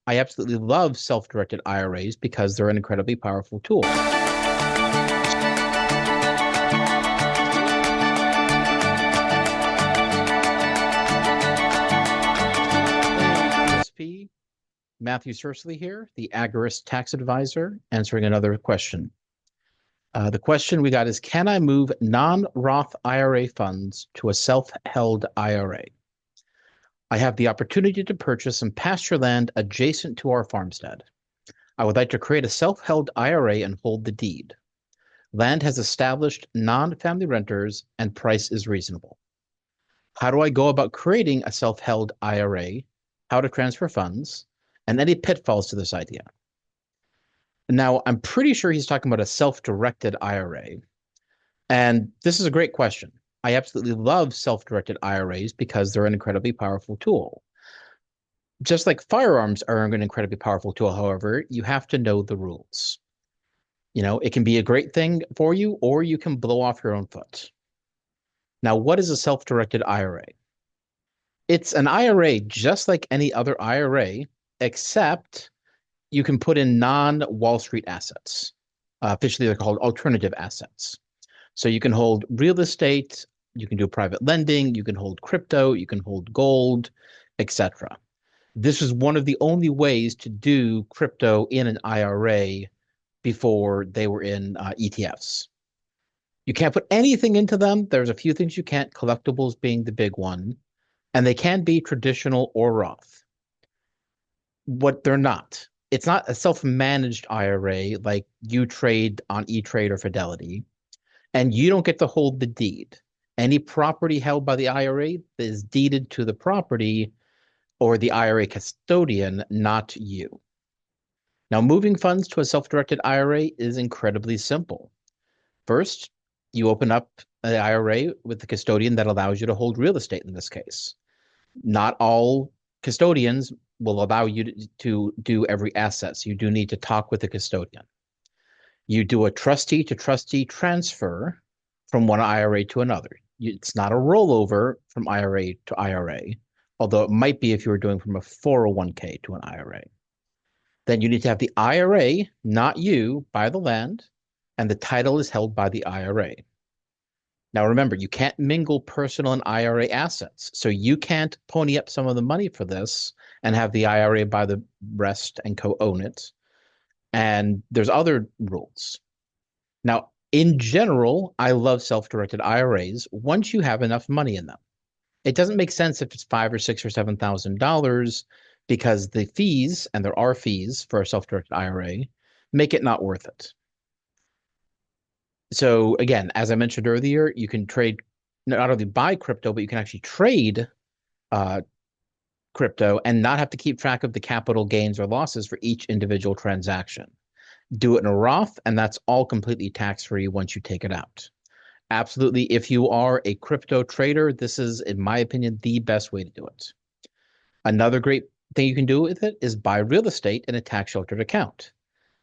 I absolutely love self-directed IRAs because they're an incredibly powerful tool. Hey, ESP, Matthew Sercely here, the Agorist tax advisor, answering another question. The question we got is, can I move non-Roth IRA funds to a self-held IRA? I have the opportunity to purchase some pasture land adjacent to our farmstead. I would like to create a self-held IRA and hold the deed. Land has established non-family renters and price is reasonable. How do I go about creating a self-held IRA? How to transfer funds? And any pitfalls to this idea? Now, I'm pretty sure he's talking about a self-directed IRA. And this is a great question. I absolutely love self-directed IRAs because they're an incredibly powerful tool. Just like firearms are an incredibly powerful tool, however, you have to know the rules. It can be a great thing for you, or you can blow off your own foot. Now, what is a self-directed IRA? It's an IRA just like any other IRA, except you can put in non-Wall Street assets. Officially, they're called alternative assets. So you can hold real estate, you can do private lending, you can hold crypto, you can hold gold, etc. This is one of the only ways to do crypto in an IRA before they were in ETFs. You can't put anything into them. There's a few things you can't, collectibles being the big one, and they can be traditional or Roth. What they're not. It's not a self-managed IRA like you trade on E-Trade or Fidelity, and you don't get to hold the deed. Any property held by the IRA is deeded to the property or the IRA custodian, not you. Now, moving funds to a self-directed IRA is incredibly simple. First, you open up an IRA with the custodian that allows you to hold real estate in this case. Not all custodians will allow you to do every asset, so you do need to talk with the custodian. You do a trustee to trustee transfer from one IRA to another. It's not a rollover from IRA to IRA, although it might be if you were doing from a 401k to an IRA. Then you need to have the IRA, not you, buy the land, and the title is held by the IRA. Now remember, you can't mingle personal and IRA assets, so you can't pony up some of the money for this and have the IRA buy the rest and co-own it. And there's other rules. Now, in general, I love self-directed IRAs once you have enough money in them. It doesn't make sense if it's $5,000 or $6,000 or $7,000 because the fees, and there are fees for a self-directed IRA, make it not worth it. So again, as I mentioned earlier, you can trade, not only buy crypto, but you can actually trade crypto and not have to keep track of the capital gains or losses for each individual transaction. Do it in a Roth, and that's all completely tax-free once you take it out. Absolutely, if you are a crypto trader, this is, in my opinion, the best way to do it. Another great thing you can do with it is buy real estate in a tax-sheltered account.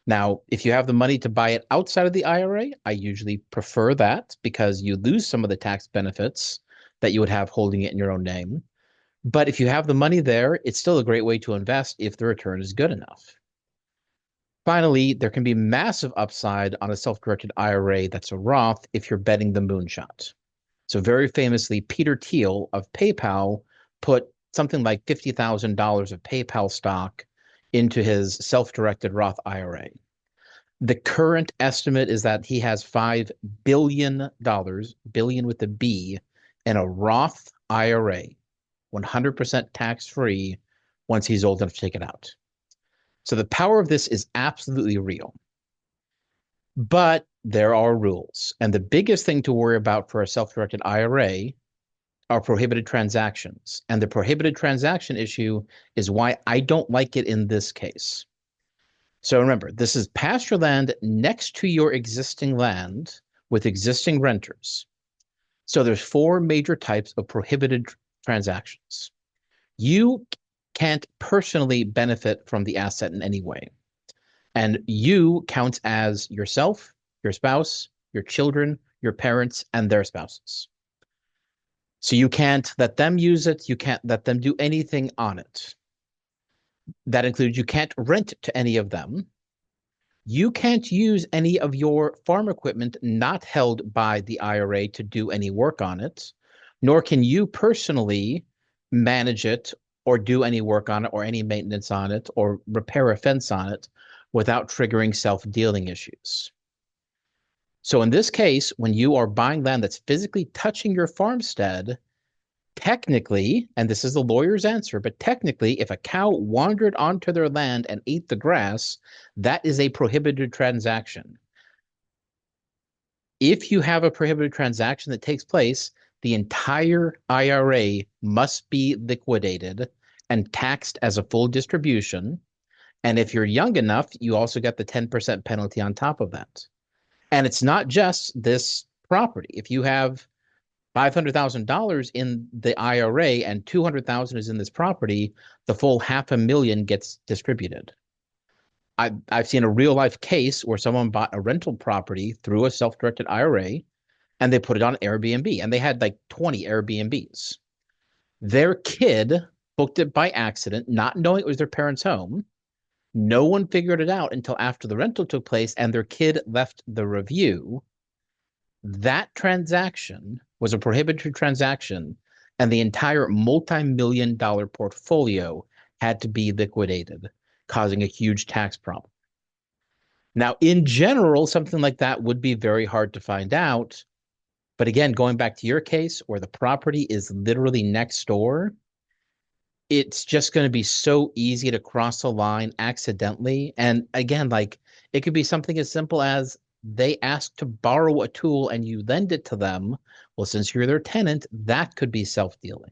Now, if you have the money to buy it outside of the IRA, I usually prefer that because you lose some of the tax benefits that you would have holding it in your own name. But if you have the money there, it's still a great way to invest if the return is good enough. Finally, there can be massive upside on a self-directed IRA that's a Roth if you're betting the moonshot. So very famously, Peter Thiel of PayPal put something like $50,000 of PayPal stock into his self-directed Roth IRA. The current estimate is that he has $5 billion, billion with a B, in a Roth IRA, 100% tax-free once he's old enough to take it out. So the power of this is absolutely real. But there are rules. And the biggest thing to worry about for a self-directed IRA are prohibited transactions. And the prohibited transaction issue is why I don't like it in this case. So remember, this is pasture land next to your existing land with existing renters. So there's 4 major types of prohibited transactions. You can't personally benefit from the asset in any way. And you counts as yourself, your spouse, your children, your parents, and their spouses. So you can't let them use it. You can't let them do anything on it. That includes you can't rent to any of them. You can't use any of your farm equipment not held by the IRA to do any work on it, nor can you personally manage it or do any work on it or any maintenance on it or repair a fence on it without triggering self-dealing issues. So in this case, when you are buying land that's physically touching your farmstead, technically, and this is the lawyer's answer, but technically, if a cow wandered onto their land and ate the grass, that is a prohibited transaction. If you have a prohibited transaction that takes place, the entire IRA must be liquidated and taxed as a full distribution. And if you're young enough, you also get the 10% penalty on top of that. And it's not just this property. If you have $500,000 in the IRA and 200,000 is in this property, the full $500,000 gets distributed. I've seen a real life case where someone bought a rental property through a self-directed IRA and they put it on Airbnb and they had like 20 Airbnbs. Their kid booked it by accident, not knowing it was their parents' home. No one figured it out until after the rental took place and their kid left the review. That transaction was a prohibited transaction, and the entire multi-million-dollar portfolio had to be liquidated, causing a huge tax problem. Now, in general, something like that would be very hard to find out. But again, going back to your case where the property is literally next door, it's just going to be so easy to cross the line accidentally. And again, like it could be something as simple as they ask to borrow a tool and you lend it to them. Well, since you're their tenant, that could be self-dealing.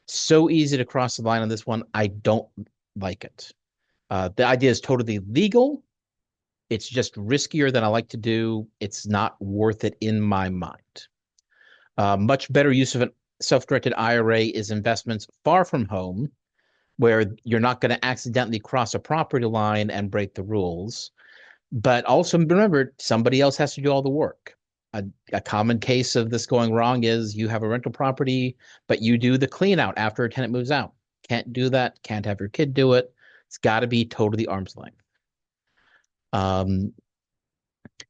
So easy to cross the line on this one. I don't like it. The idea is totally legal. It's just riskier than I like to do. It's not worth it in my mind. Much better use of a self-directed IRA is investments far from home, where you're not going to accidentally cross a property line and break the rules. But also remember, somebody else has to do all the work. A common case of this going wrong is you have a rental property, but you do the clean out after a tenant moves out. Can't do that. Can't have your kid do it. It's got to be totally arm's length.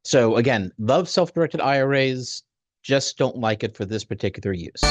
So again, love self-directed IRAs, just don't like it for this particular use.